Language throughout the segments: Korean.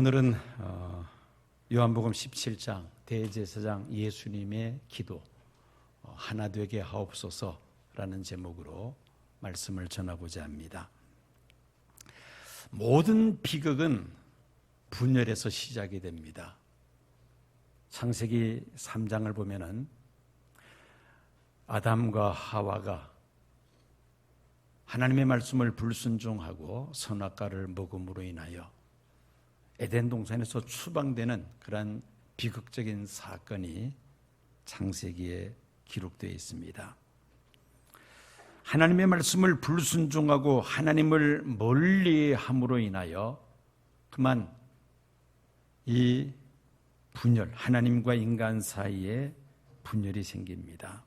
오늘은 요한복음 17장 대제사장 예수님의 기도 하나 되게 하옵소서라는 제목으로 말씀을 전하고자 합니다. 모든 비극은 분열에서 시작이 됩니다. 창세기 3장을 보면은 아담과 하와가 하나님의 말씀을 불순종하고 선악과를 먹음으로 인하여 에덴 동산에서 추방되는 그러한 비극적인 사건이 창세기에 기록되어 있습니다. 하나님의 말씀을 불순종하고 하나님을 멀리함으로 인하여 그만 이 분열, 하나님과 인간 사이에 분열이 생깁니다.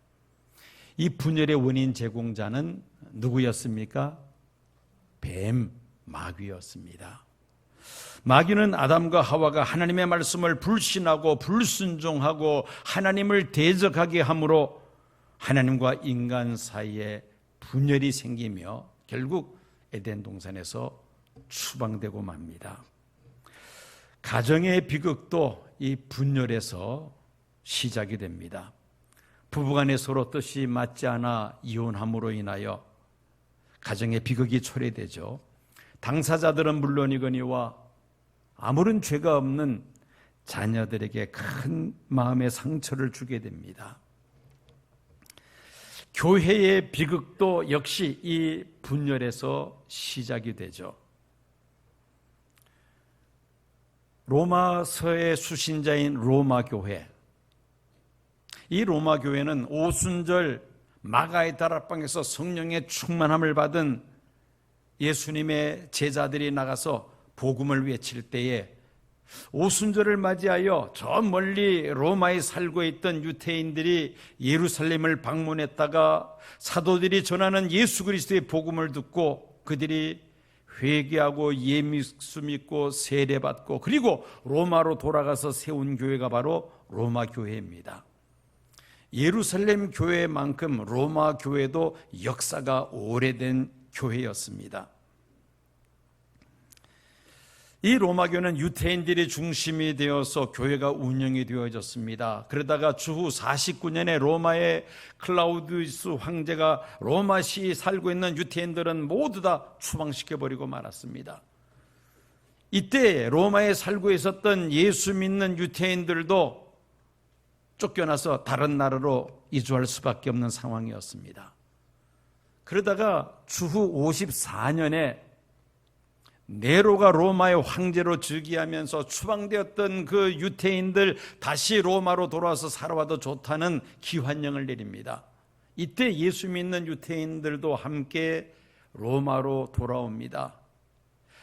이 분열의 원인 제공자는 누구였습니까? 뱀, 마귀였습니다. 마귀는 아담과 하와가 하나님의 말씀을 불신하고 불순종하고 하나님을 대적하게 함으로 하나님과 인간 사이에 분열이 생기며 결국 에덴 동산에서 추방되고 맙니다. 가정의 비극도 이 분열에서 시작이 됩니다. 부부간에 서로 뜻이 맞지 않아 이혼함으로 인하여 가정의 비극이 초래되죠. 당사자들은 물론이거니와 아무런 죄가 없는 자녀들에게 큰 마음의 상처를 주게 됩니다. 교회의 비극도 역시 이 분열에서 시작이 되죠. 로마서의 수신자인 로마 교회, 이 로마 교회는 오순절 마가의 다락방에서 성령의 충만함을 받은 예수님의 제자들이 나가서 복음을 외칠 때에 오순절을 맞이하여 저 멀리 로마에 살고 있던 유대인들이 예루살렘을 방문했다가 사도들이 전하는 예수 그리스도의 복음을 듣고 그들이 회개하고 예수 믿고 세례받고 그리고 로마로 돌아가서 세운 교회가 바로 로마 교회입니다. 예루살렘 교회만큼 로마 교회도 역사가 오래된 교회였습니다. 이 로마교는 유대인들이 중심이 되어서 교회가 운영이 되어졌습니다. 그러다가 주후 49년에 로마의 클라우디우스 황제가 로마시에 살고 있는 유대인들은 모두 다 추방시켜버리고 말았습니다. 이때 로마에 살고 있었던 예수 믿는 유대인들도 쫓겨나서 다른 나라로 이주할 수밖에 없는 상황이었습니다. 그러다가 주후 54년에 네로가 로마의 황제로 즉위하면서 추방되었던 그 유대인들 다시 로마로 돌아와서 살아와도 좋다는 기환령을 내립니다. 이때 예수 믿는 유대인들도 함께 로마로 돌아옵니다.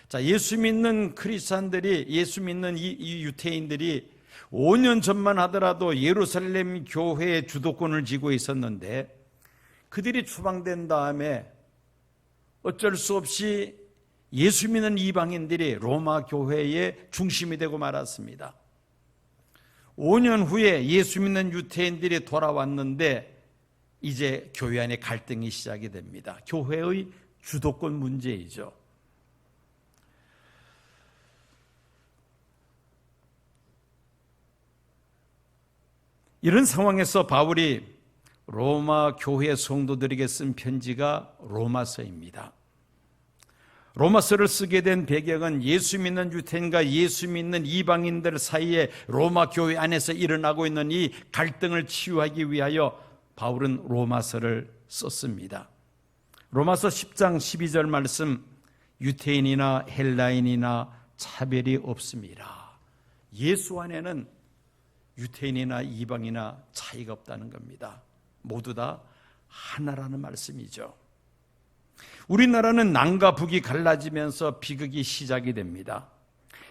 자, 예수 믿는 크리스찬들이, 예수 믿는 이 유대인들이 5년 전만 하더라도 예루살렘 교회의 주도권을 쥐고 있었는데 그들이 추방된 다음에 어쩔 수 없이 예수 믿는 이방인들이 로마 교회의 중심이 되고 말았습니다. 5년 후에 예수 믿는 유대인들이 돌아왔는데 이제 교회 안에 갈등이 시작이 됩니다. 교회의 주도권 문제이죠. 이런 상황에서 바울이 로마 교회 성도들에게 쓴 편지가 로마서입니다. 로마서를 쓰게 된 배경은 예수 믿는 유대인과 예수 믿는 이방인들 사이에 로마 교회 안에서 일어나고 있는 이 갈등을 치유하기 위하여 바울은 로마서를 썼습니다. 로마서 10장 12절 말씀, 유대인이나 헬라인이나 차별이 없습니다. 예수 안에는 유대인이나 이방이나 차이가 없다는 겁니다. 모두 다 하나라는 말씀이죠. 우리나라는 남과 북이 갈라지면서 비극이 시작이 됩니다.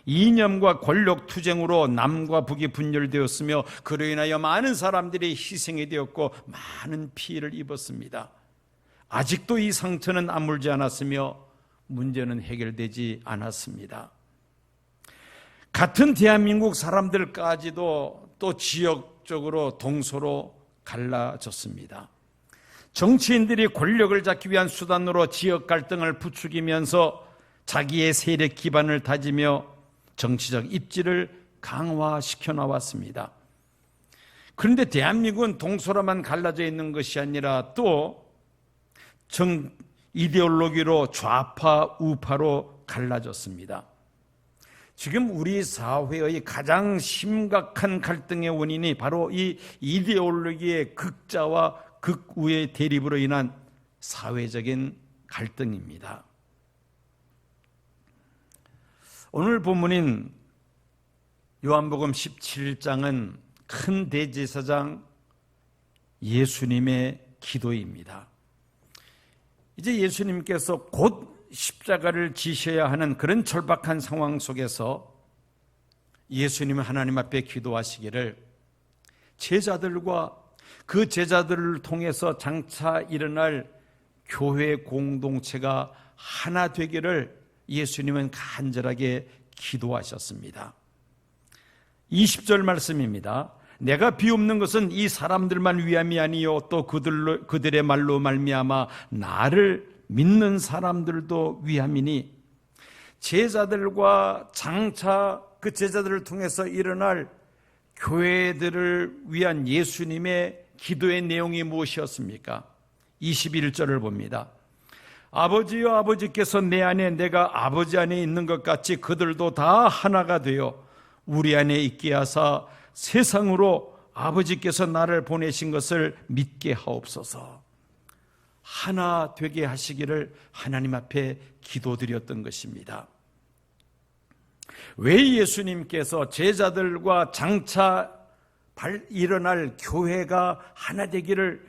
이념과 권력 투쟁으로 남과 북이 분열되었으며 그로 인하여 많은 사람들이 희생이 되었고 많은 피해를 입었습니다. 아직도 이 상처는 아물지 않았으며 문제는 해결되지 않았습니다. 같은 대한민국 사람들까지도 또 지역적으로 동서로 갈라졌습니다. 정치인들이 권력을 잡기 위한 수단으로 지역 갈등을 부추기면서 자기의 세력 기반을 다지며 정치적 입지를 강화시켜 나왔습니다. 그런데 대한민국은 동서로만 갈라져 있는 것이 아니라 또 이데올로기로 좌파, 우파로 갈라졌습니다. 지금 우리 사회의 가장 심각한 갈등의 원인이 바로 이 이데올로기의 극자와 극우의 대립으로 인한 사회적인 갈등입니다. 오늘 본문인 요한복음 17장은 큰 대제사장 예수님의 기도입니다. 이제 예수님께서 곧 십자가를 지셔야 하는 그런 절박한 상황 속에서 예수님은 하나님 앞에 기도하시기를 제자들과 그 제자들을 통해서 장차 일어날 교회 공동체가 하나 되기를 예수님은 간절하게 기도하셨습니다. 20절 말씀입니다. 내가 비옵는 것은 이 사람들만 위함이 아니요 또 그들의 말로 말미암아 나를 믿는 사람들도 위함이니, 제자들과 장차 그 제자들을 통해서 일어날 교회들을 위한 예수님의 기도의 내용이 무엇이었습니까? 21절을 봅니다. 아버지여, 아버지께서 내 안에 내가 아버지 안에 있는 것 같이 그들도 다 하나가 되어 우리 안에 있게 하사 세상으로 아버지께서 나를 보내신 것을 믿게 하옵소서. 하나 되게 하시기를 하나님 앞에 기도드렸던 것입니다. 왜 예수님께서 제자들과 장차 일어날 교회가 하나 되기를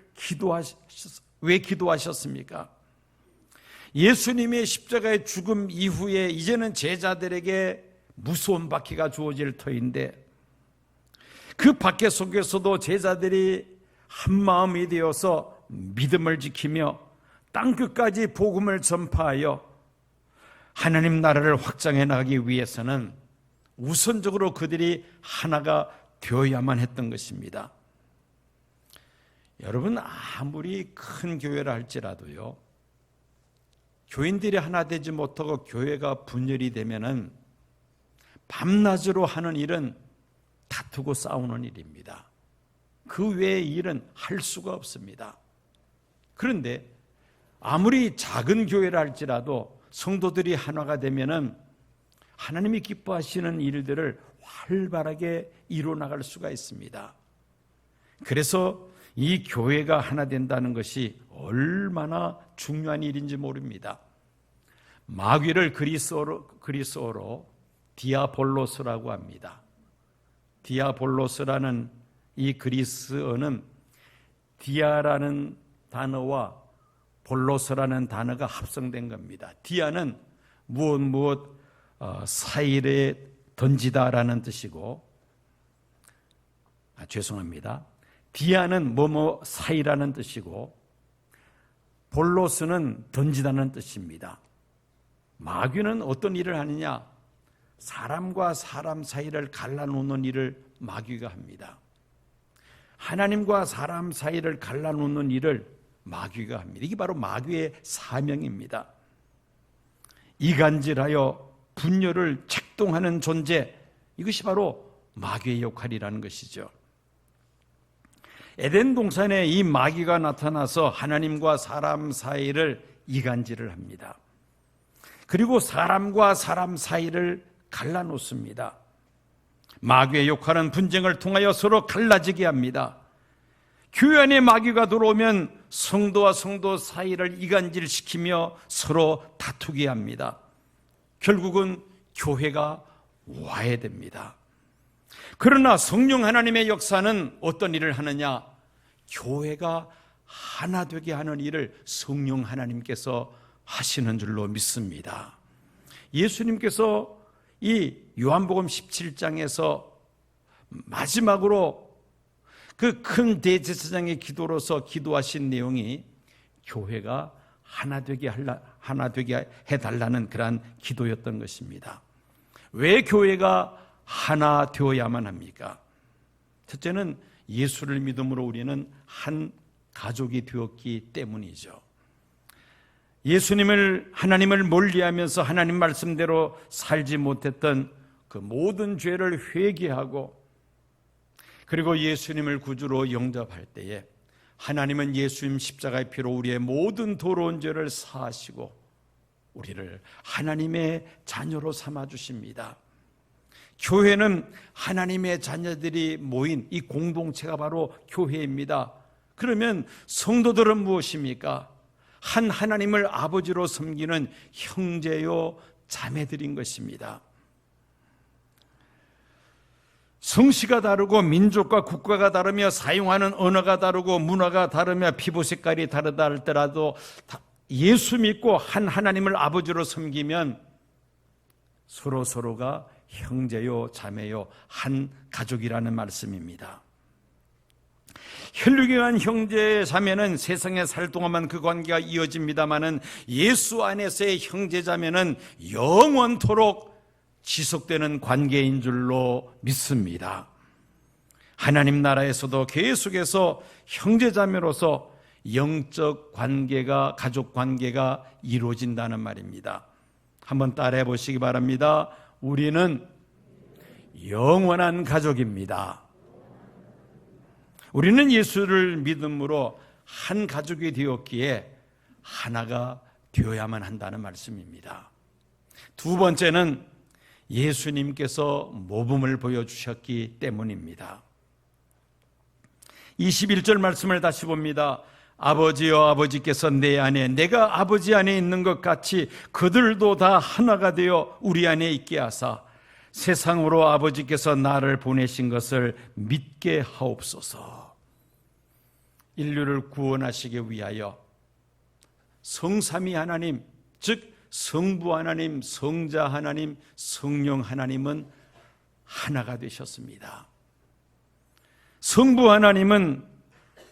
왜 기도하셨습니까? 예수님의 십자가의 죽음 이후에 이제는 제자들에게 무서운 박해가 주어질 터인데, 그 박해 속에서도 제자들이 한마음이 되어서 믿음을 지키며 땅끝까지 복음을 전파하여 하나님 나라를 확장해 나가기 위해서는 우선적으로 그들이 하나가 되어야만 했던 것입니다. 여러분, 아무리 큰 교회라 할지라도요, 교인들이 하나 되지 못하고 교회가 분열이 되면은 밤낮으로 하는 일은 다투고 싸우는 일입니다. 그 외의 일은 할 수가 없습니다. 그런데 아무리 작은 교회라 할지라도 성도들이 하나가 되면은 하나님이 기뻐하시는 일들을 활발하게 이루어 나갈 수가 있습니다. 그래서 이 교회가 하나 된다는 것이 얼마나 중요한 일인지 모릅니다. 마귀를 그리스어로 디아볼로스라고 합니다. 디아볼로스라는 이 그리스어는 디아라는 단어와 볼로스라는 단어가 합성된 겁니다. 디아는 무엇 사이에 던지다라는 뜻이고, 죄송합니다. 디아는 뭐뭐 사이라는 뜻이고, 볼로스는 던지다는 뜻입니다. 마귀는 어떤 일을 하느냐? 사람과 사람 사이를 갈라놓는 일을 마귀가 합니다. 하나님과 사람 사이를 갈라놓는 일을 마귀가 합니다. 이게 바로 마귀의 사명입니다. 이간질하여 분열을 책동하는 존재, 이것이 바로 마귀의 역할이라는 것이죠. 에덴 동산에 이 마귀가 나타나서 하나님과 사람 사이를 이간질을 합니다. 그리고 사람과 사람 사이를 갈라놓습니다. 마귀의 역할은 분쟁을 통하여 서로 갈라지게 합니다. 교회 안에 마귀가 들어오면 성도와 성도 사이를 이간질시키며 서로 다투게 합니다. 결국은 교회가 와야 됩니다. 그러나 성령 하나님의 역사는 어떤 일을 하느냐? 교회가 하나 되게 하는 일을 성령 하나님께서 하시는 줄로 믿습니다. 예수님께서 이 요한복음 17장에서 마지막으로 그 큰 대제사장의 기도로서 기도하신 내용이 교회가 하나 되게 해달라는 그러한 기도였던 것입니다. 왜 교회가 하나 되어야만 합니까? 첫째는 예수를 믿음으로 우리는 한 가족이 되었기 때문이죠. 하나님을 멀리하면서 하나님 말씀대로 살지 못했던 그 모든 죄를 회개하고 그리고 예수님을 구주로 영접할 때에 하나님은 예수님 십자가의 피로 우리의 모든 더러운 죄를 사하시고 우리를 하나님의 자녀로 삼아주십니다. 교회는 하나님의 자녀들이 모인 이 공동체가 바로 교회입니다. 그러면 성도들은 무엇입니까? 한 하나님을 아버지로 섬기는 형제요 자매들인 것입니다. 성씨가 다르고 민족과 국가가 다르며 사용하는 언어가 다르고 문화가 다르며 피부 색깔이 다르다 할지라도 예수 믿고 한 하나님을 아버지로 섬기면 서로가 형제요 자매요 한 가족이라는 말씀입니다. 혈육이한 형제 자매는 세상에 살 동안만 그 관계가 이어집니다마는 예수 안에서의 형제 자매는 영원토록 지속되는 관계인 줄로 믿습니다. 하나님 나라에서도 계속해서 형제자매로서 영적 관계가, 가족 관계가 이루어진다는 말입니다. 한번 따라해 보시기 바랍니다. 우리는 영원한 가족입니다. 우리는 예수를 믿음으로 한 가족이 되었기에 하나가 되어야만 한다는 말씀입니다. 두 번째는 예수님께서 모범을 보여주셨기 때문입니다. 21절 말씀을 다시 봅니다. 아버지여 아버지께서 내 안에 내가 아버지 안에 있는 것 같이 그들도 다 하나가 되어 우리 안에 있게 하사 세상으로 아버지께서 나를 보내신 것을 믿게 하옵소서. 인류를 구원하시기 위하여 성삼위 하나님, 즉 성부 하나님, 성자 하나님, 성령 하나님은 하나가 되셨습니다. 성부 하나님은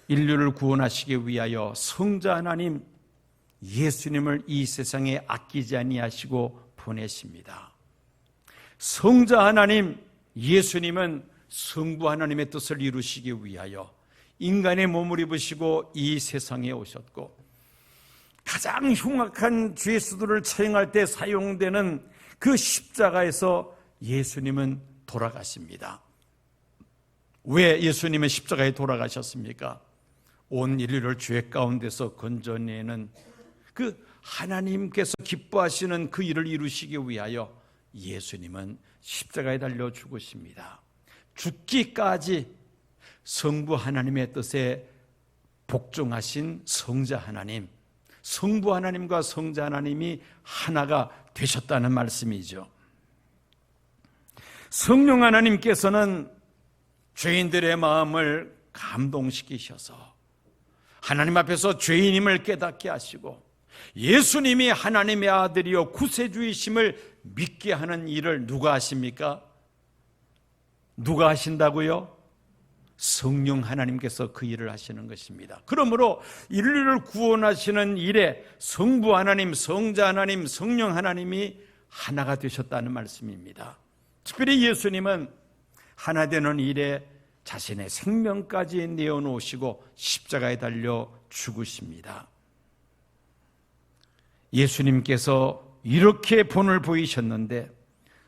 인류를 구원하시기 위하여 성자 하나님 예수님을 이 세상에 아끼지 아니하시고 보내십니다. 성자 하나님 예수님은 성부 하나님의 뜻을 이루시기 위하여 인간의 몸을 입으시고 이 세상에 오셨고 가장 흉악한 죄수들을 처형할 때 사용되는 그 십자가에서 예수님은 돌아가십니다. 왜 예수님은 십자가에 돌아가셨습니까? 온 인류를 죄 가운데서 건져내는 그 하나님께서 기뻐하시는 그 일을 이루시기 위하여 예수님은 십자가에 달려 죽으십니다. 죽기까지 성부 하나님의 뜻에 복종하신 성자 하나님, 성부 하나님과 성자 하나님이 하나가 되셨다는 말씀이죠. 성령 하나님께서는 죄인들의 마음을 감동시키셔서 하나님 앞에서 죄인임을 깨닫게 하시고 예수님이 하나님의 아들이요 구세주이심을 믿게 하는 일을 누가 하십니까? 누가 하신다고요? 성령 하나님께서 그 일을 하시는 것입니다. 그러므로 인류를 구원하시는 일에 성부 하나님, 성자 하나님, 성령 하나님이 하나가 되셨다는 말씀입니다. 특별히 예수님은 하나 되는 일에 자신의 생명까지 내어놓으시고 십자가에 달려 죽으십니다. 예수님께서 이렇게 본을 보이셨는데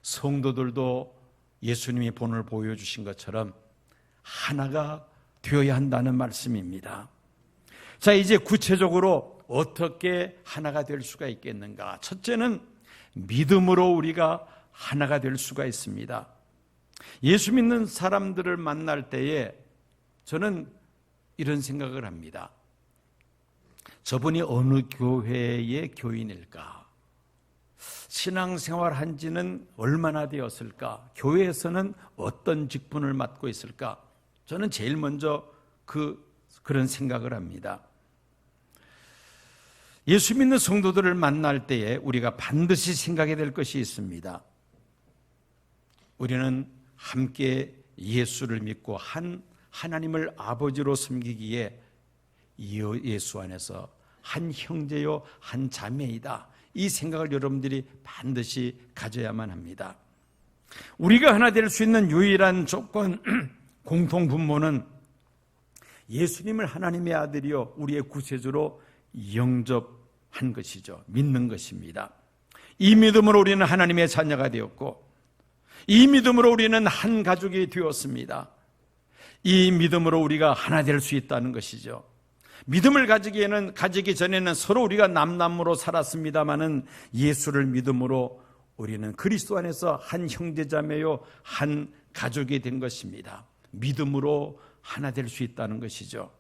성도들도 예수님이 본을 보여주신 것처럼 하나가 되어야 한다는 말씀입니다. 자, 이제 구체적으로 어떻게 하나가 될 수가 있겠는가? 첫째는 믿음으로 우리가 하나가 될 수가 있습니다. 예수 믿는 사람들을 만날 때에 저는 이런 생각을 합니다. 저분이 어느 교회의 교인일까? 신앙생활 한 지는 얼마나 되었을까? 교회에서는 어떤 직분을 맡고 있을까? 저는 제일 먼저 그런 생각을 합니다. 예수 믿는 성도들을 만날 때에 우리가 반드시 생각해야 될 것이 있습니다. 우리는 함께 예수를 믿고 한 하나님을 아버지로 섬기기에 예수 안에서 한 형제요 한 자매이다. 이 생각을 여러분들이 반드시 가져야만 합니다. 우리가 하나 될 수 있는 유일한 조건, 공통분모는 예수님을 하나님의 아들이요 우리의 구세주로 영접한 것이죠. 믿는 것입니다. 이 믿음으로 우리는 하나님의 자녀가 되었고 이 믿음으로 우리는 한 가족이 되었습니다. 이 믿음으로 우리가 하나 될 수 있다는 것이죠. 믿음을 가지기 전에는 서로 우리가 남남으로 살았습니다마는 예수를 믿음으로 우리는 그리스도 안에서 한 형제자매요 한 가족이 된 것입니다. 믿음으로 하나 될 수 있다는 것이죠.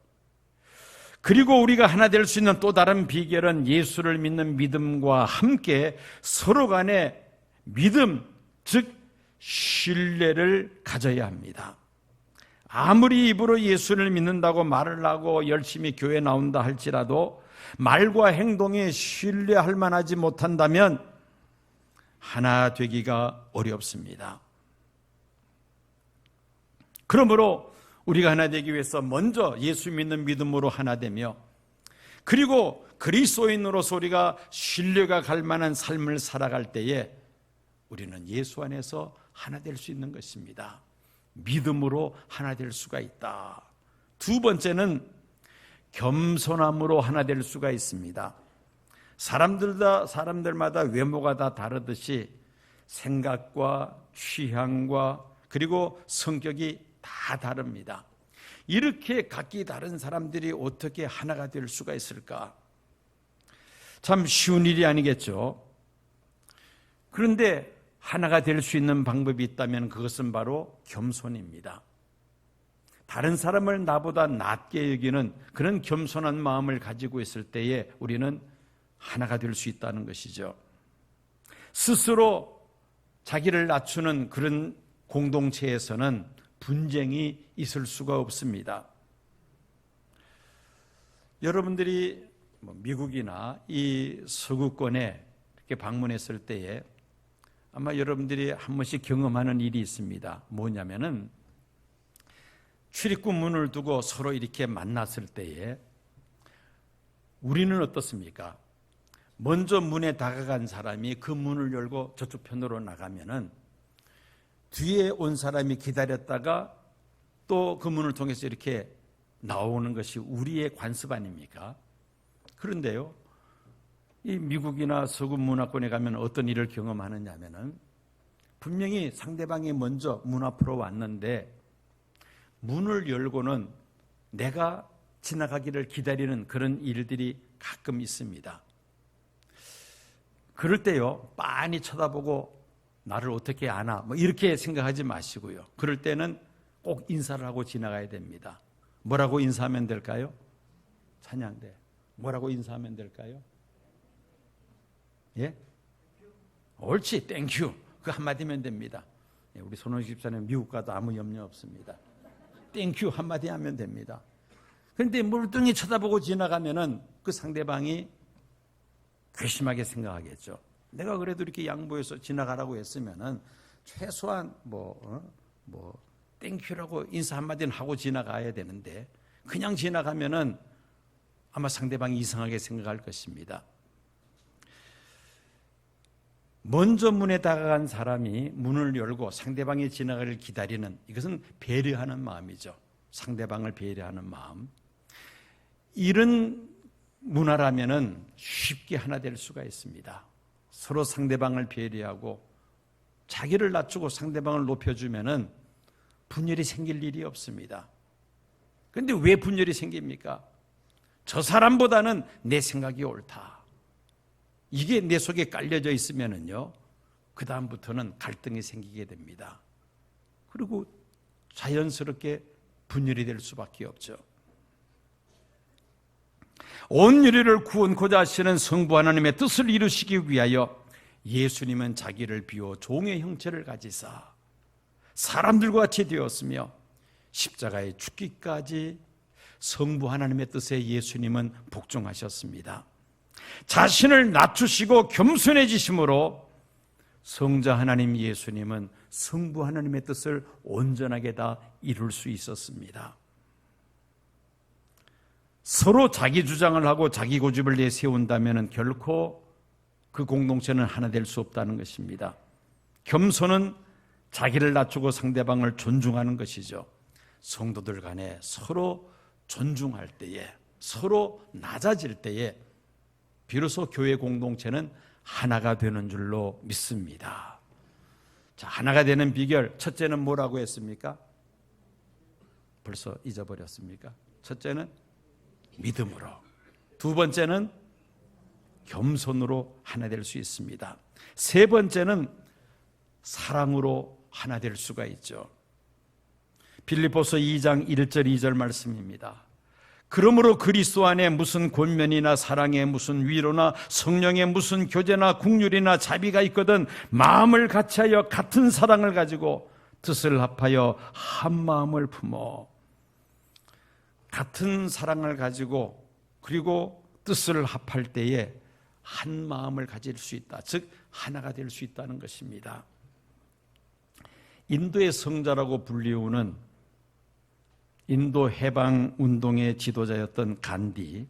그리고 우리가 하나 될 수 있는 또 다른 비결은 예수를 믿는 믿음과 함께 서로 간에 믿음, 즉 신뢰를 가져야 합니다. 아무리 입으로 예수를 믿는다고 말을 하고 열심히 교회 나온다 할지라도 말과 행동이 신뢰할 만하지 못한다면 하나 되기가 어렵습니다. 그러므로 우리가 하나 되기 위해서 먼저 예수 믿는 믿음으로 하나 되며, 그리고 그리스도인으로서 우리가 신뢰가 갈 만한 삶을 살아갈 때에 우리는 예수 안에서 하나 될 수 있는 것입니다. 믿음으로 하나 될 수가 있다. 두 번째는 겸손함으로 하나 될 수가 있습니다. 사람들마다 외모가 다 다르듯이 생각과 취향과 그리고 성격이 다 다릅니다. 이렇게 각기 다른 사람들이 어떻게 하나가 될 수가 있을까? 참 쉬운 일이 아니겠죠. 그런데 하나가 될 수 있는 방법이 있다면 그것은 바로 겸손입니다. 다른 사람을 나보다 낮게 여기는 그런 겸손한 마음을 가지고 있을 때에 우리는 하나가 될 수 있다는 것이죠. 스스로 자기를 낮추는 그런 공동체에서는 분쟁이 있을 수가 없습니다. 여러분들이 미국이나 이 서구권에 이렇게 방문했을 때에 아마 여러분들이 한 번씩 경험하는 일이 있습니다. 뭐냐면은 출입구 문을 두고 서로 이렇게 만났을 때에 우리는 어떻습니까? 먼저 문에 다가간 사람이 그 문을 열고 저쪽 편으로 나가면은 뒤에 온 사람이 기다렸다가 또 그 문을 통해서 이렇게 나오는 것이 우리의 관습 아닙니까? 그런데요, 이 미국이나 서구 문화권에 가면 어떤 일을 경험하느냐면은 분명히 상대방이 먼저 문 앞으로 왔는데 문을 열고는 내가 지나가기를 기다리는 그런 일들이 가끔 있습니다. 그럴 때요, 빤히 쳐다보고 나를 어떻게 아나 이렇게 생각하지 마시고요. 그럴 때는 꼭 인사를 하고 지나가야 됩니다. 뭐라고 인사하면 될까요? 찬양대. 뭐라고 인사하면 될까요? 예? 옳지, 땡큐. 그 한마디면 됩니다. 우리 손원식 집사님 미국 가도 아무 염려 없습니다. 땡큐 한마디 하면 됩니다. 그런데 물뚱히 쳐다보고 지나가면은 그 상대방이 괘씸하게 생각하겠죠. 내가 그래도 이렇게 양보해서 지나가라고 했으면은 최소한 땡큐라고 인사 한마디는 하고 지나가야 되는데 그냥 지나가면은 아마 상대방이 이상하게 생각할 것입니다. 먼저 문에 다가간 사람이 문을 열고 상대방이 지나가기를 기다리는, 이것은 배려하는 마음이죠. 상대방을 배려하는 마음. 이런 문화라면은 쉽게 하나 될 수가 있습니다. 서로 상대방을 배려하고 자기를 낮추고 상대방을 높여주면은 분열이 생길 일이 없습니다. 그런데 왜 분열이 생깁니까? 저 사람보다는 내 생각이 옳다. 이게 내 속에 깔려져 있으면은요, 그 다음부터는 갈등이 생기게 됩니다. 그리고 자연스럽게 분열이 될 수밖에 없죠. 온 인류를 구원코자 하시는 성부 하나님의 뜻을 이루시기 위하여 예수님은 자기를 비워 종의 형체를 가지사 사람들과 같이 되었으며 십자가에 죽기까지 성부 하나님의 뜻에 예수님은 복종하셨습니다. 자신을 낮추시고 겸손해지심으로 성자 하나님 예수님은 성부 하나님의 뜻을 온전하게 다 이룰 수 있었습니다. 서로 자기 주장을 하고 자기 고집을 내세운다면 결코 그 공동체는 하나 될 수 없다는 것입니다. 겸손은 자기를 낮추고 상대방을 존중하는 것이죠. 성도들 간에 서로 존중할 때에, 서로 낮아질 때에 비로소 교회 공동체는 하나가 되는 줄로 믿습니다. 자, 하나가 되는 비결, 첫째는 뭐라고 했습니까? 벌써 잊어버렸습니까? 첫째는 믿음으로, 두 번째는 겸손으로 하나 될 수 있습니다. 세 번째는 사랑으로 하나 될 수가 있죠. 빌립보서 2장 1절 2절 말씀입니다. 그러므로 그리스도 안에 무슨 권면이나 사랑에 무슨 위로나 성령에 무슨 교제나 국률이나 자비가 있거든 마음을 같이하여 같은 사랑을 가지고 뜻을 합하여 한 마음을 품어. 같은 사랑을 가지고 그리고 뜻을 합할 때에 한 마음을 가질 수 있다. 즉 하나가 될 수 있다는 것입니다. 인도의 성자라고 불리우는 인도 해방 운동의 지도자였던 간디,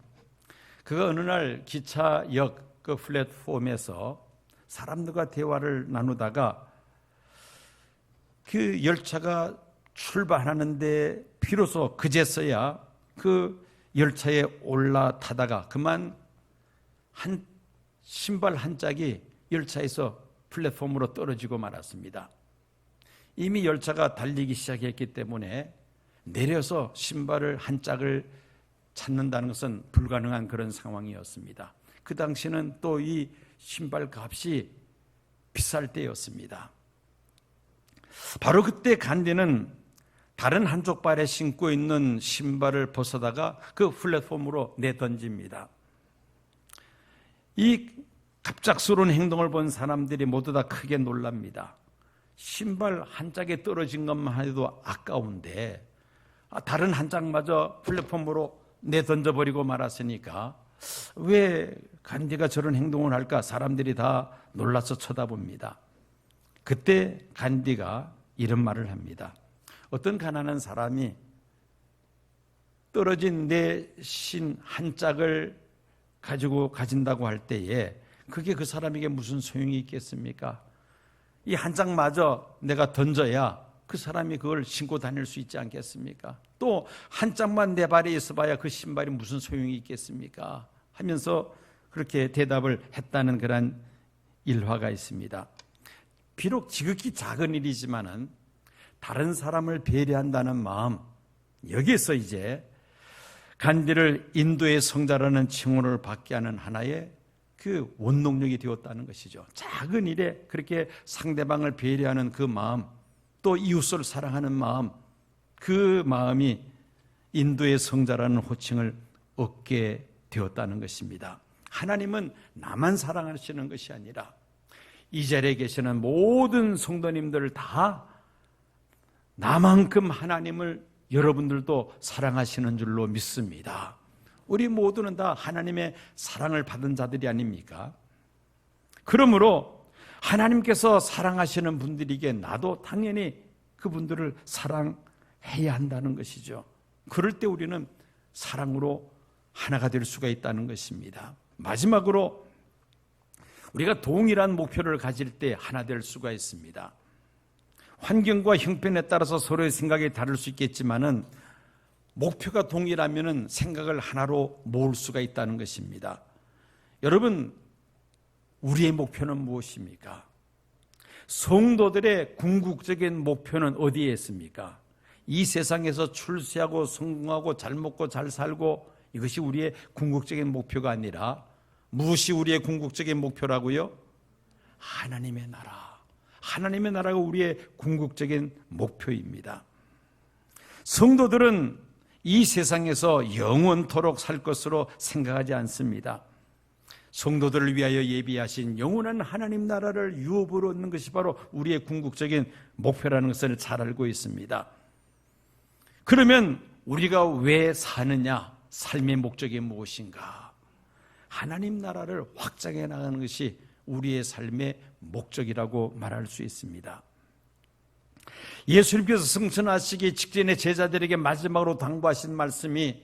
그가 어느 날 기차역 그 플랫폼에서 사람들과 대화를 나누다가 그 열차가 출발하는데 비로소 그제서야 그 열차에 올라타다가 그만 한 신발 한 짝이 열차에서 플랫폼으로 떨어지고 말았습니다. 이미 열차가 달리기 시작했기 때문에 내려서 신발을 한 짝을 찾는다는 것은 불가능한 그런 상황이었습니다. 그 당시는 또 이 신발 값이 비쌀 때였습니다. 바로 그때 간디는 다른 한쪽 발에 신고 있는 신발을 벗어다가 그 플랫폼으로 내던집니다. 이 갑작스러운 행동을 본 사람들이 모두 다 크게 놀랍니다. 신발 한 짝에 떨어진 것만 해도 아까운데 다른 한 짝마저 플랫폼으로 내던져버리고 말았으니까 왜 간디가 저런 행동을 할까? 사람들이 다 놀라서 쳐다봅니다. 그때 간디가 이런 말을 합니다. 어떤 가난한 사람이 떨어진 내 신 한 짝을 가지고 가진다고 할 때에 그게 그 사람에게 무슨 소용이 있겠습니까? 이 한 짝마저 내가 던져야 그 사람이 그걸 신고 다닐 수 있지 않겠습니까? 또 한 짝만 내 발에 있어봐야 그 신발이 무슨 소용이 있겠습니까? 하면서 그렇게 대답을 했다는 그런 일화가 있습니다. 비록 지극히 작은 일이지만은 다른 사람을 배려한다는 마음, 여기에서 이제 간디를 인도의 성자라는 칭호를 받게 하는 하나의 그 원동력이 되었다는 것이죠. 작은 일에 그렇게 상대방을 배려하는 그 마음, 또 이웃을 사랑하는 마음, 그 마음이 인도의 성자라는 호칭을 얻게 되었다는 것입니다. 하나님은 나만 사랑하시는 것이 아니라 이 자리에 계시는 모든 성도님들을 다 나만큼 하나님을 여러분들도 사랑하시는 줄로 믿습니다. 우리 모두는 다 하나님의 사랑을 받은 자들이 아닙니까? 그러므로 하나님께서 사랑하시는 분들에게 나도 당연히 그분들을 사랑해야 한다는 것이죠. 그럴 때 우리는 사랑으로 하나가 될 수가 있다는 것입니다. 마지막으로 우리가 동일한 목표를 가질 때 하나 될 수가 있습니다. 환경과 형편에 따라서 서로의 생각이 다를 수 있겠지만은 목표가 동일하면은 생각을 하나로 모을 수가 있다는 것입니다. 여러분, 우리의 목표는 무엇입니까? 성도들의 궁극적인 목표는 어디에 있습니까? 이 세상에서 출세하고 성공하고 잘 먹고 잘 살고 이것이 우리의 궁극적인 목표가 아니라 무엇이 우리의 궁극적인 목표라고요? 하나님의 나라. 하나님의 나라가 우리의 궁극적인 목표입니다. 성도들은 이 세상에서 영원토록 살 것으로 생각하지 않습니다. 성도들을 위하여 예비하신 영원한 하나님 나라를 유업으로 얻는 것이 바로 우리의 궁극적인 목표라는 것을 잘 알고 있습니다. 그러면 우리가 왜 사느냐? 삶의 목적이 무엇인가? 하나님 나라를 확장해 나가는 것이 우리의 삶의 목적이라고 말할 수 있습니다. 예수님께서 승천하시기 직전에 제자들에게 마지막으로 당부하신 말씀이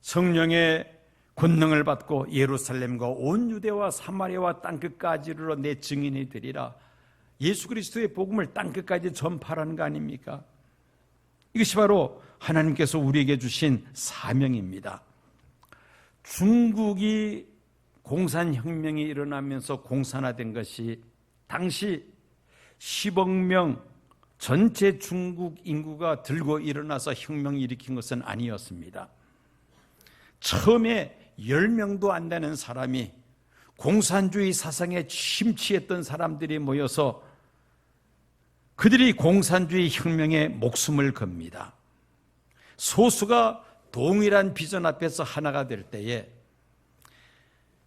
성령의 권능을 받고 예루살렘과 온 유대와 사마리아와 땅끝까지 이르러 내 증인이 되리라. 예수 그리스도의 복음을 땅끝까지 전파하는 거 아닙니까? 이것이 바로 하나님께서 우리에게 주신 사명입니다. 중국이 공산혁명이 일어나면서 공산화된 것이 당시 10억 명 전체 중국 인구가 들고 일어나서 혁명을 일으킨 것은 아니었습니다. 처음에 10명도 안 되는 사람이 공산주의 사상에 심취했던 사람들이 모여서 그들이 공산주의 혁명에 목숨을 겁니다. 소수가 동일한 비전 앞에서 하나가 될 때에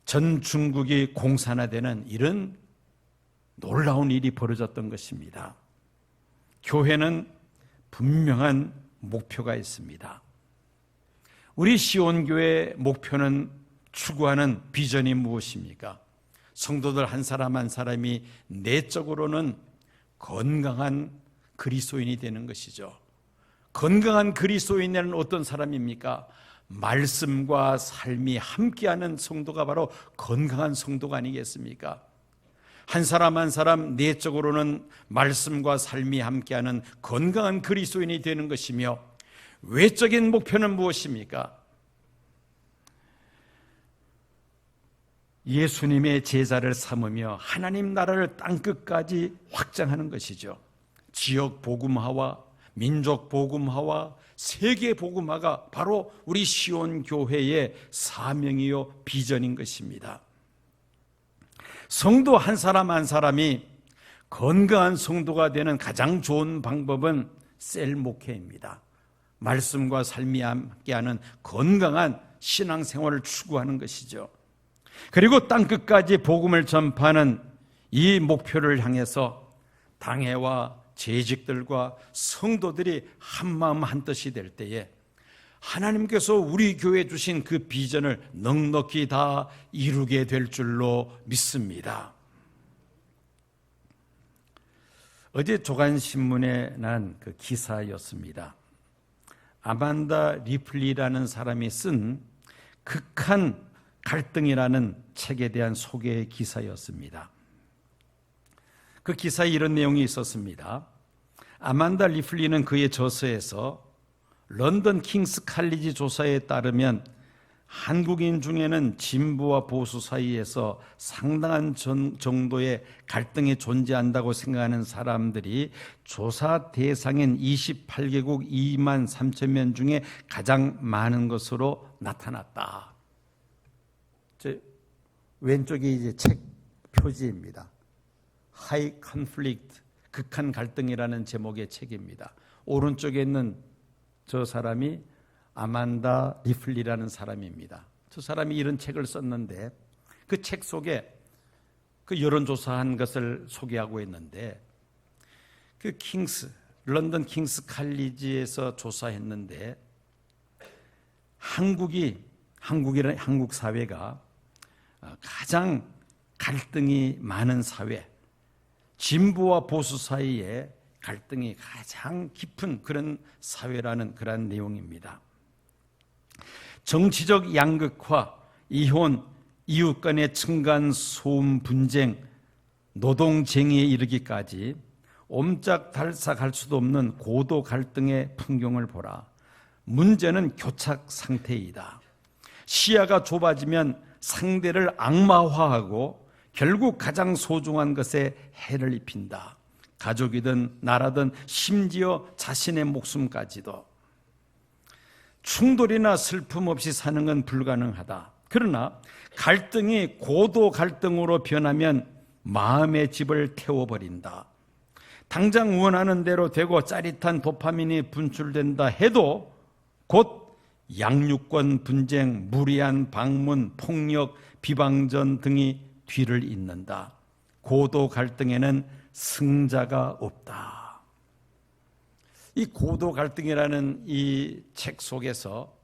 전 중국이 공산화되는 이런 놀라운 일이 벌어졌던 것입니다. 교회는 분명한 목표가 있습니다. 우리 시온교회의 목표는 추구하는 비전이 무엇입니까? 성도들 한 사람 한 사람이 내적으로는 건강한 그리스도인이 되는 것이죠. 건강한 그리스도인은 어떤 사람입니까? 말씀과 삶이 함께하는 성도가 바로 건강한 성도가 아니겠습니까? 한 사람 한 사람 내적으로는 말씀과 삶이 함께하는 건강한 그리스도인이 되는 것이며, 외적인 목표는 무엇입니까? 예수님의 제자를 삼으며 하나님 나라를 땅끝까지 확장하는 것이죠. 지역 복음화와 민족 복음화와 세계 복음화가 바로 우리 시온 교회의 사명이요 비전인 것입니다. 성도 한 사람 한 사람이 건강한 성도가 되는 가장 좋은 방법은 셀 목회입니다. 말씀과 삶이 함께하는 건강한 신앙생활을 추구하는 것이죠. 그리고 땅끝까지 복음을 전파하는 이 목표를 향해서 당회와 재직들과 성도들이 한마음 한뜻이 될 때에 하나님께서 우리 교회에 주신 그 비전을 넉넉히 다 이루게 될 줄로 믿습니다. 어제 조간신문에 난 그 기사였습니다. 아만다 리플리라는 사람이 쓴 극한 갈등이라는 책에 대한 소개의 기사였습니다. 그 기사에 이런 내용이 있었습니다. 아만다 리플리는 그의 저서에서 런던 킹스 칼리지 조사에 따르면 한국인 중에는 진보와 보수 사이에서 상당한 정도의 갈등이 존재한다고 생각하는 사람들이 조사 대상인 28개국 2만 3천 명 중에 가장 많은 것으로 나타났다. 왼쪽이 이제 책 표지입니다. High Conflict, 극한 갈등이라는 제목의 책입니다. 오른쪽에 있는 저 사람이 아만다 리플리라는 사람입니다. 저 사람이 이런 책을 썼는데 그 책 속에 그 여론조사한 것을 소개하고 있는데 그 런던 킹스 칼리지에서 조사했는데 한국 사회가 가장 갈등이 많은 사회, 진보와 보수 사이에 갈등이 가장 깊은 그런 사회라는 그런 내용입니다. 정치적 양극화, 이혼, 이웃 간의 층간 소음 분쟁, 노동쟁의에 이르기까지 옴짝달싹할 수도 없는 고도 갈등의 풍경을 보라. 문제는 교착 상태이다. 시야가 좁아지면 상대를 악마화하고 결국 가장 소중한 것에 해를 입힌다. 가족이든 나라든 심지어 자신의 목숨까지도. 충돌이나 슬픔 없이 사는 건 불가능하다. 그러나 갈등이 고도 갈등으로 변하면 마음의 집을 태워버린다. 당장 원하는 대로 되고 짜릿한 도파민이 분출된다 해도 곧 양육권 분쟁, 무리한 방문, 폭력, 비방전 등이 뒤를 잇는다. 고도 갈등에는 승자가 없다. 이 고도 갈등이라는 이 책 속에서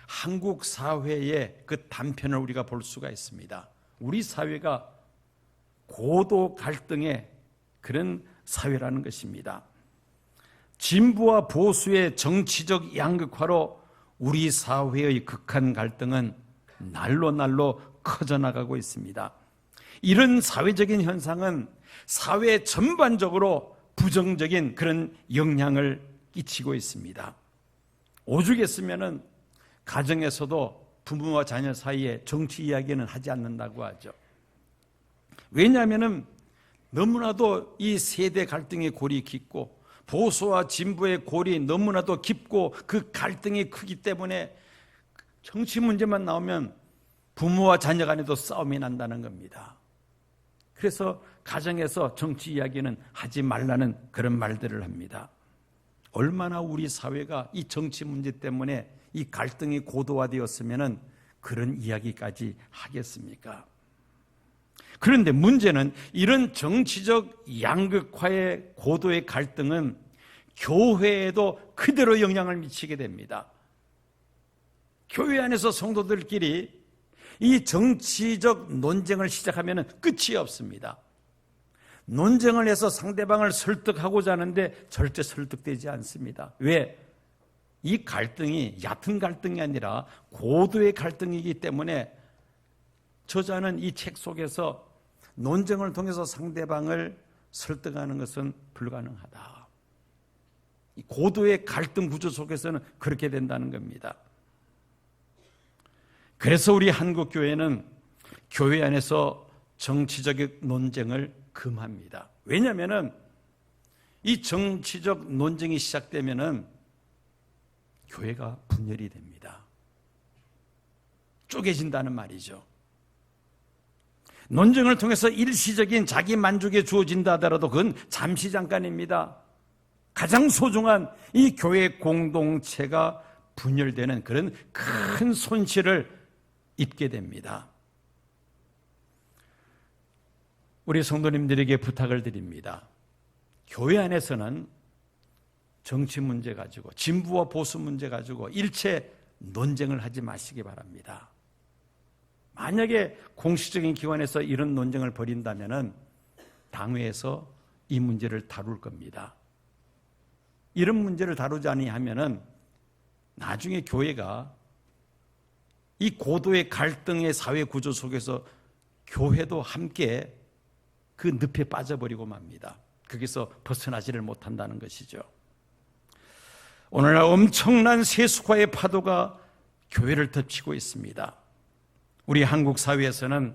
한국 사회의 그 단편을 우리가 볼 수가 있습니다. 우리 사회가 고도 갈등의 그런 사회라는 것입니다. 진보와 보수의 정치적 양극화로 우리 사회의 극한 갈등은 날로 커져나가고 있습니다. 이런 사회적인 현상은 사회 전반적으로 부정적인 그런 영향을 끼치고 있습니다. 오죽했으면은 가정에서도 부모와 자녀 사이에 정치 이야기는 하지 않는다고 하죠. 왜냐하면은 너무나도 이 세대 갈등의 골이 깊고 보수와 진보의 골이 너무나도 깊고 그 갈등이 크기 때문에 정치 문제만 나오면 부모와 자녀 간에도 싸움이 난다는 겁니다. 그래서 가정에서 정치 이야기는 하지 말라는 그런 말들을 합니다. 얼마나 우리 사회가 이 정치 문제 때문에 이 갈등이 고도화되었으면 그런 이야기까지 하겠습니까? 그런데 문제는 이런 정치적 양극화의 고도의 갈등은 교회에도 그대로 영향을 미치게 됩니다. 교회 안에서 성도들끼리 이 정치적 논쟁을 시작하면 끝이 없습니다. 논쟁을 해서 상대방을 설득하고자 하는데 절대 설득되지 않습니다. 왜? 이 갈등이 얕은 갈등이 아니라 고도의 갈등이기 때문에 저자는 이 책 속에서 논쟁을 통해서 상대방을 설득하는 것은 불가능하다. 이 고도의 갈등 구조 속에서는 그렇게 된다는 겁니다. 그래서 우리 한국교회는 교회 안에서 정치적 논쟁을 금합니다. 왜냐하면 이 정치적 논쟁이 시작되면 교회가 분열이 됩니다. 쪼개진다는 말이죠. 논쟁을 통해서 일시적인 자기 만족에 주어진다 하더라도 그건 잠시 잠깐입니다. 가장 소중한 이 교회 공동체가 분열되는 그런 큰 손실을 입게 됩니다. 우리 성도님들에게 부탁을 드립니다. 교회 안에서는 정치 문제 가지고 진보와 보수 문제 가지고 일체 논쟁을 하지 마시기 바랍니다. 만약에 공식적인 기관에서 이런 논쟁을 벌인다면 당회에서 이 문제를 다룰 겁니다. 이런 문제를 다루지 아니하면 나중에 교회가 이 고도의 갈등의 사회 구조 속에서 교회도 함께 그 늪에 빠져버리고 맙니다. 거기서 벗어나지를 못한다는 것이죠. 오늘날 엄청난 세속화의 파도가 교회를 덮치고 있습니다. 우리 한국 사회에서는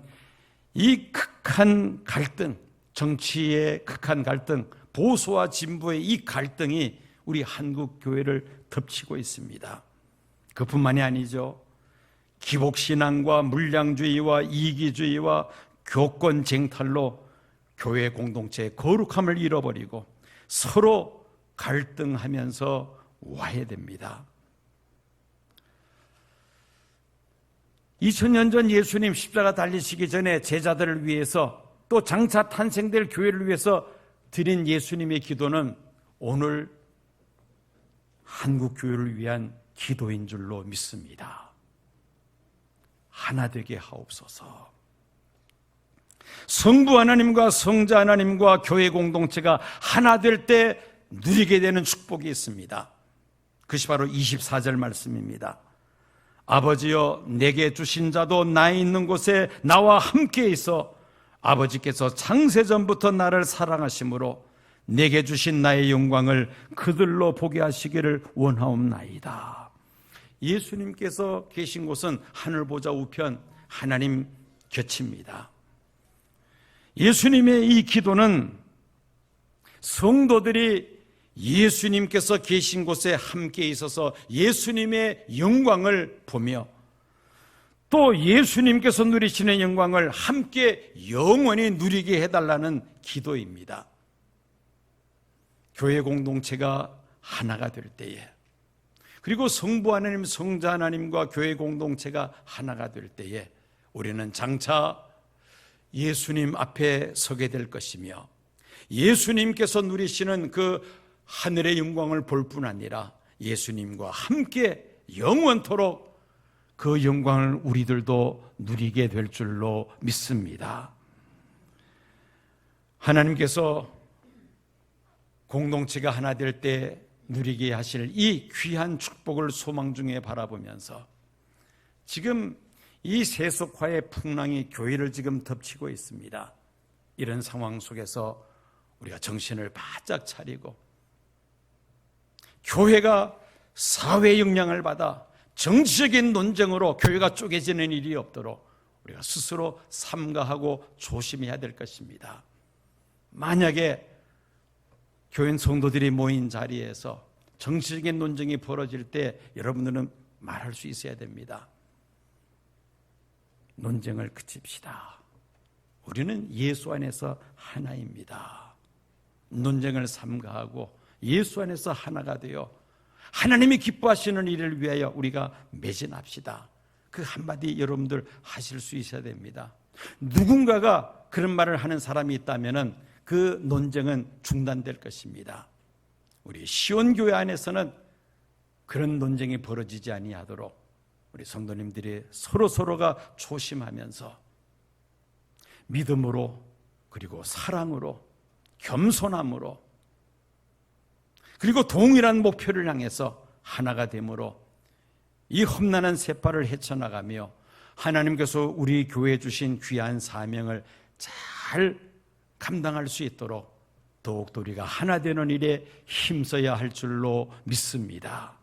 이 극한 갈등, 정치의 극한 갈등, 보수와 진보의 이 갈등이 우리 한국 교회를 덮치고 있습니다. 그뿐만이 아니죠. 기복신앙과 물량주의와 이기주의와 교권 쟁탈로 교회 공동체의 거룩함을 잃어버리고 서로 갈등하면서 와해됩니다. 2000년 전 예수님 십자가 달리시기 전에 제자들을 위해서 또 장차 탄생될 교회를 위해서 드린 예수님의 기도는 오늘 한국 교회를 위한 기도인 줄로 믿습니다. 하나 되게 하옵소서. 성부 하나님과 성자 하나님과 교회 공동체가 하나 될 때 누리게 되는 축복이 있습니다. 그것이 바로 24절 말씀입니다. 아버지여 내게 주신 자도 나 있는 곳에 나와 함께 있어 아버지께서 창세전부터 나를 사랑하심으로 내게 주신 나의 영광을 그들로 보게 하시기를 원하옵나이다. 예수님께서 계신 곳은 하늘보좌 우편 하나님 곁입니다. 예수님의 이 기도는 성도들이 예수님께서 계신 곳에 함께 있어서 예수님의 영광을 보며 또 예수님께서 누리시는 영광을 함께 영원히 누리게 해달라는 기도입니다. 교회 공동체가 하나가 될 때에 그리고 성부 하나님, 성자 하나님과 교회 공동체가 하나가 될 때에 우리는 장차 예수님 앞에 서게 될 것이며 예수님께서 누리시는 그 하늘의 영광을 볼 뿐 아니라 예수님과 함께 영원토록 그 영광을 우리들도 누리게 될 줄로 믿습니다. 하나님께서 공동체가 하나 될 때 누리게 하실 이 귀한 축복을 소망 중에 바라보면서 지금 이 세속화의 풍랑이 교회를 지금 덮치고 있습니다. 이런 상황 속에서 우리가 정신을 바짝 차리고 교회가 사회 영향을 받아 정치적인 논쟁으로 교회가 쪼개지는 일이 없도록 우리가 스스로 삼가하고 조심해야 될 것입니다. 만약에 교인 성도들이 모인 자리에서 정치적인 논쟁이 벌어질 때 여러분들은 말할 수 있어야 됩니다. 논쟁을 그칩시다. 우리는 예수 안에서 하나입니다. 논쟁을 삼가하고 예수 안에서 하나가 되어 하나님이 기뻐하시는 일을 위하여 우리가 매진합시다. 그 한마디 여러분들 하실 수 있어야 됩니다. 누군가가 그런 말을 하는 사람이 있다면 그 논쟁은 중단될 것입니다. 우리 시온교회 안에서는 그런 논쟁이 벌어지지 아니하도록 우리 성도님들이 서로가 조심하면서 믿음으로 그리고 사랑으로 겸손함으로 그리고 동일한 목표를 향해서 하나가 됨으로 이 험난한 세파를 헤쳐나가며 하나님께서 우리 교회에 주신 귀한 사명을 잘 감당할 수 있도록 더욱더 우리가 하나 되는 일에 힘써야 할 줄로 믿습니다.